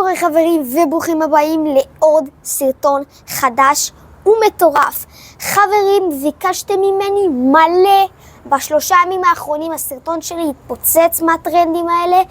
קורה חברים וברוכים הבאים לעוד סרטון חדש ומטורף. חברים, ביקשתם ממני מלא בשלושה ימים האחרונים, הסרטון שלי התפוצץ מהטרנדים האלה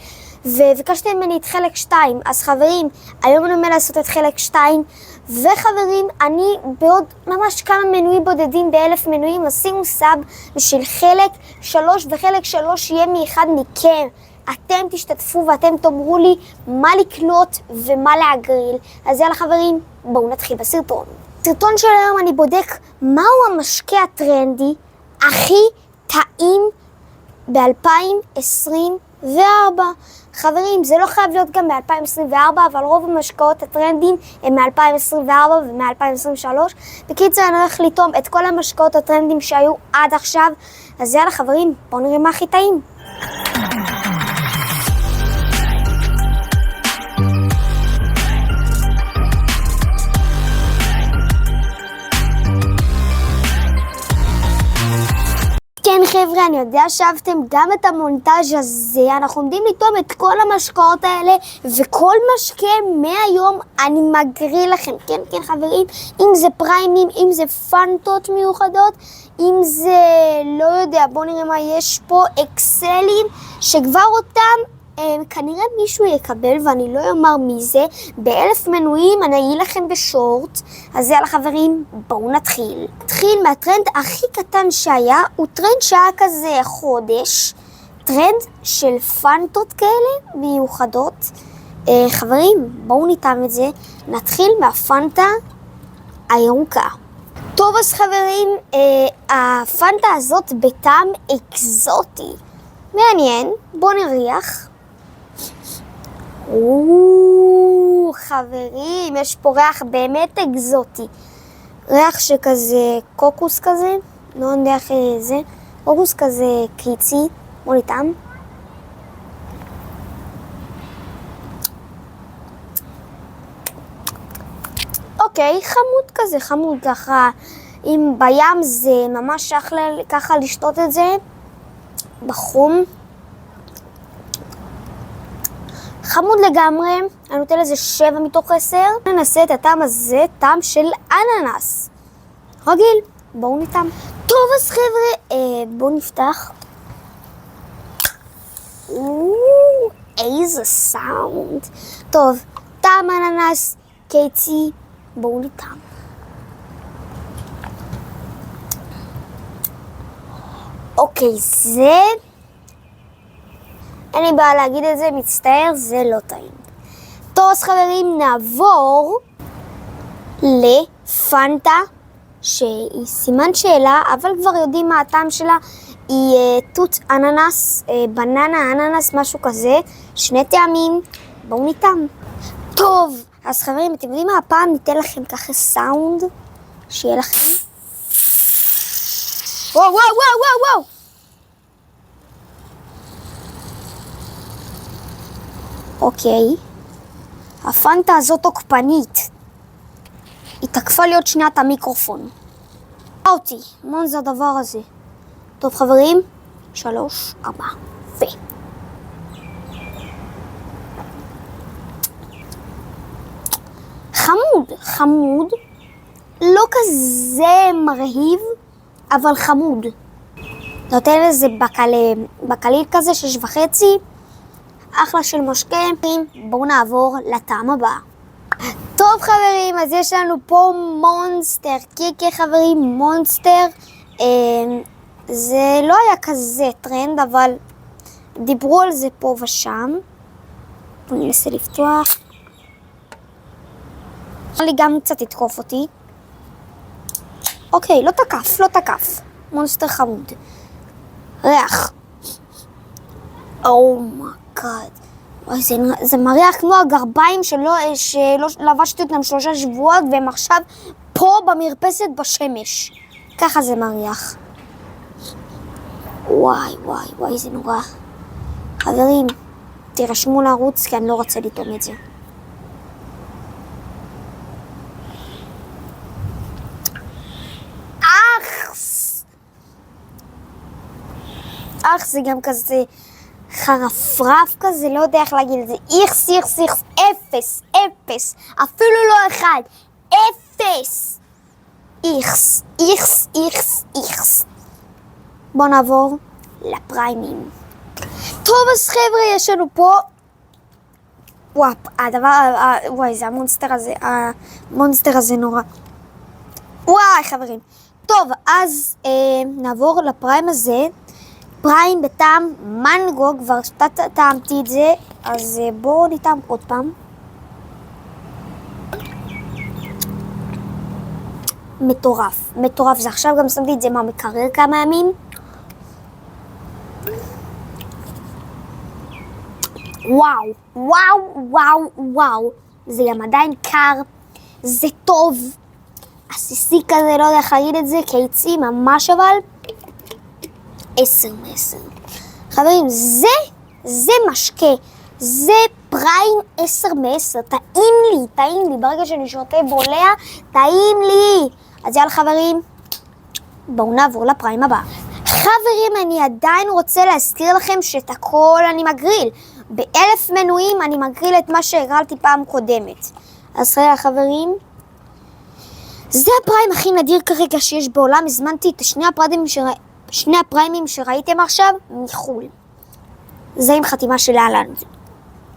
וביקשתם ממני את חלק 2. אז חברים, היום אני אומר לעשות את חלק 2 וחברים, אני בעוד ממש כמה מנויים בודדים, ב1000 מנויים, אז שימו סאב בשביל חלק 3, וחלק 3 יהיה מאחד מכם. אתם תשתתפו ואתם תאמרו לי מה לקנות ומה להגריל. אז יאללה חברים, בואו נתחיל בסרטון. בסרטון של היום אני בודק מהו המשקה הטרנדי הכי טעים ב-2024. חברים, זה לא חייב להיות גם ב-2024, אבל רוב המשקאות הטרנדים הם מ-2024 ומ-2023. בקיצור, אני הולך לטעום את כל המשקאות הטרנדים שהיו עד עכשיו. אז יאללה חברים, בואו נראה מה הכי טעים. כן חבר'ה, אני יודע שאהבתם גם את המונטאז' הזה. אנחנו עומדים לטעום את כל המשקאות האלה, וכל משקה מהיום אני מגריל לכם. כן חברים, אם זה פריימים, אם זה פנטות מיוחדות, אם זה לא יודע, בואו נראה מה יש פה, אקסלים שכבר אותם כנראה מישהו יקבל ואני לא אומר מי זה. ב1000 מנויים אני אגיד לכם בשורט. אז יאללה חברים, בואו נתחיל. נתחיל מהטרנד הכי קטן שהיה, הוא טרנד שהיה כזה חודש, טרנד של פנטות כאלה מיוחדות. חברים, בואו נטעם את זה. נתחיל מהפנטה הירוקה. טוב אז חברים, הפנטה הזאת בטעם אקזוטי מעניין, בואו נריח. חברים, יש פה ריח באמת אקזוטי, ריח שכזה קוקוס כזה, לא יודע איך זה, קוקוס כזה קיצי. בוא נטעם. אוקיי, חמוד כזה, חמוד ככה, אם בים זה ממש אחלה ככה לשתות את זה בחום. חמוד לגמרי, אני נותן לזה 7 מתוך 10. ננסה את הטעם הזה, טעם של אננס רגיל. בואו נטעם. טוב אז חבר'ה, בואו נפתח. איזה סאונד טוב, טעם אננס קיצי. בואו נטעם. אוקיי, זה אין לי בעיה להגיד את זה, מצטער, זה לא טעים. טוב אז חברים, נעבור לפנטה שהיא סימן שאלה, אבל כבר יודעים מה הטעם שלה. היא תות אננס, בננה אננס, משהו כזה, 2 טעמים. בואו נטעם. טוב אז חברים, אתם יודעים מה, הפעם ניתן לכם ככה סאונד שיהיה לכם. וואו וואו וואו וואו. אוקיי, הפנטה הזאת תוקפנית. היא תקפה לי עוד שנייה את המיקרופון. אותי, מה זה הדבר הזה? טוב חברים, 3, 4, ו... חמוד, לא כזה מרהיב, אבל חמוד. נותן לזה בקליל כזה 6.5. אחלה של משקה. בואו נעבור לטעם הבא. טוב חברים, אז יש לנו פה מונסטר קיקי. חברים, מונסטר זה לא היה כזה טרנד, אבל דיברו על זה פה ושם. בואו ננסה לפתוח. לי גם קצת יתקוף אותי. אוקיי, לא תקף. מונסטר חמוד. ריח. אומייגאד. זה מריח כמו הגרביים שלא לבשתי אותם 3 שבועות והם עכשיו פה במרפסת בשמש. ככה זה מריח. וואי, זה נורא. חברים, תירשמו לערוץ כי אני לא רוצה לטעום את זה. זה גם כזה חרפרף כזה, לא יודע איך להגיד את זה. איכס, אפס, אפס, אפילו לא אחד, אפס. איכס, איכס, איכס, איכס. בואו נעבור לפריימים. טוב, אז חבר'ה, יש לנו פה... וואפ, וואי, זה המונסטר הזה נורא. וואי, חברים. טוב, אז נעבור לפריים הזה. פריים בטעם מנגו, כבר טעמתי את זה, אז בואו נטעם עוד פעם. מטורף, מטורף. זה עכשיו גם שמתי את זה מהמקרר כמה ימים. וואו, וואו, וואו, וואו. זה גם עדיין קר, זה טוב. עסיסי כזה, לא יודע איך להגיד את זה, קיצי, ממש אבל. 10 מ-10. חברים, זה משקה. זה פריים 10 מ-10. טעים לי. ברגע שאני שותה בולע, טעים לי. אז יאללה חברים, בואו נעבור לפריים הבא. חברים, אני עדיין רוצה להזכיר לכם שאת הכל אני מגריל. ב1000 מנויים אני מגריל את מה שהגרלתי פעם קודמת. אז חברים, זה הפריים הכי נדיר כרגע שיש בעולם. הזמנתי את שני הפריימים שראיתם עכשיו מחול. זה עם חתימה של אלן.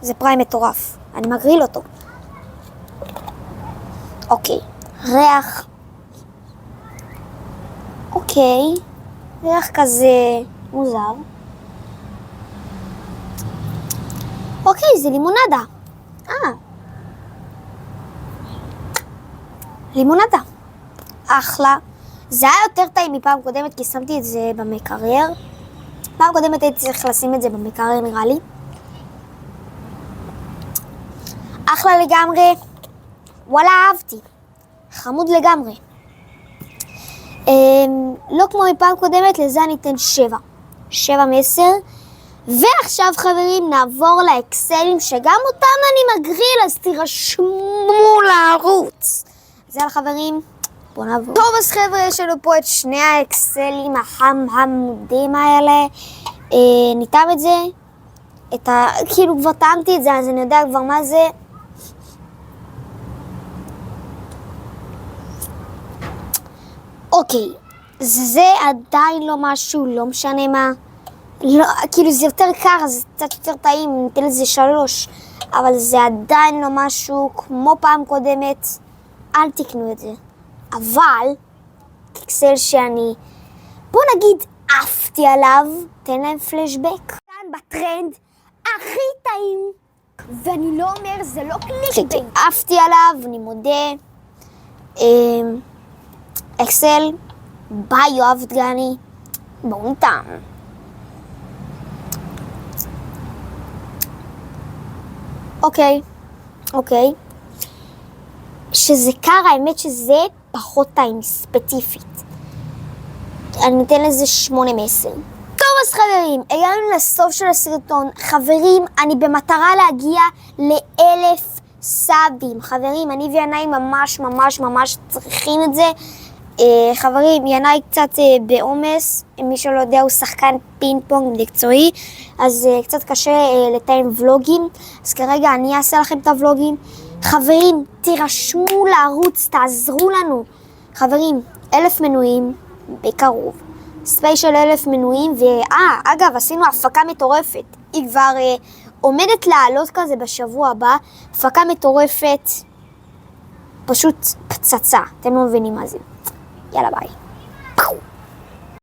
זה פריים מטורף. אני מגריל אותו. אוקיי. ריח. אוקיי. ריח כזה מוזר. אוקיי, זה לימונדה. לימונדה. אחלה. זה היה יותר טעים מפעם קודמת, כי שמתי את זה במקרר. פעם קודמת הייתי צריך לשים את זה במקרר, נראה לי. אחלה לגמרי. וואלה, אהבתי. חמוד לגמרי. לא כמו מפעם קודמת, לזה אני אתן 7. 7 מ-10. ועכשיו חברים, נעבור לאקסלים, שגם אותם אני מגריל, אז תירשמו לערוץ. אז יאללה חברים, בואו נעבור. טוב, אז חבר'ה, יש לנו פה את שני האקסלים החמודים האלה. ניתן את זה, כאילו כבר טעמתי את זה, אז אני יודע כבר מה זה. אוקיי, זה עדיין לא משהו, לא משנה מה. לא, כאילו זה יותר קר, אז זה קצת יותר טעים, ניתן לזה 3. אבל זה עדיין לא משהו כמו פעם קודמת. אל תקנו את זה. אבל, אקסל שאני, בוא נגיד, עפתי עליו, תן להם פלשבק. כאן בטרנד הכי טעים. ואני לא אומר, זה לא קליק. עפתי עליו, אני מודה. אקסל, ביי יואב דגני. בואו נטעם. אוקיי. שזה קר, האמת שזה פחות טעים, ספציפית. אני אתן לזה 8 מ-10. טוב, אז חברים, הגענו לסוף של הסרטון. חברים, אני במטרה להגיע ל1000 סאבים. חברים, אני וינאי ממש צריכים את זה. חברים, ינאי קצת בעומס. מי שלא יודע, הוא שחקן פינג פונג מקצועי, אז קצת קשה לתאם ולוגים. אז כרגע אני אעשה לכם את הוולוגים. חברים, תירשמו לערוץ, תעזרו לנו. חברים, 1000 מנויים בקרוב. ספיישל 1000 מנויים, אגב, עשינו הפקה מטורפת. היא כבר עומדת לעלות כזה בשבוע הבא. הפקה מטורפת, פשוט פצצה. אתם לא מבינים מה זה. יאללה ביי.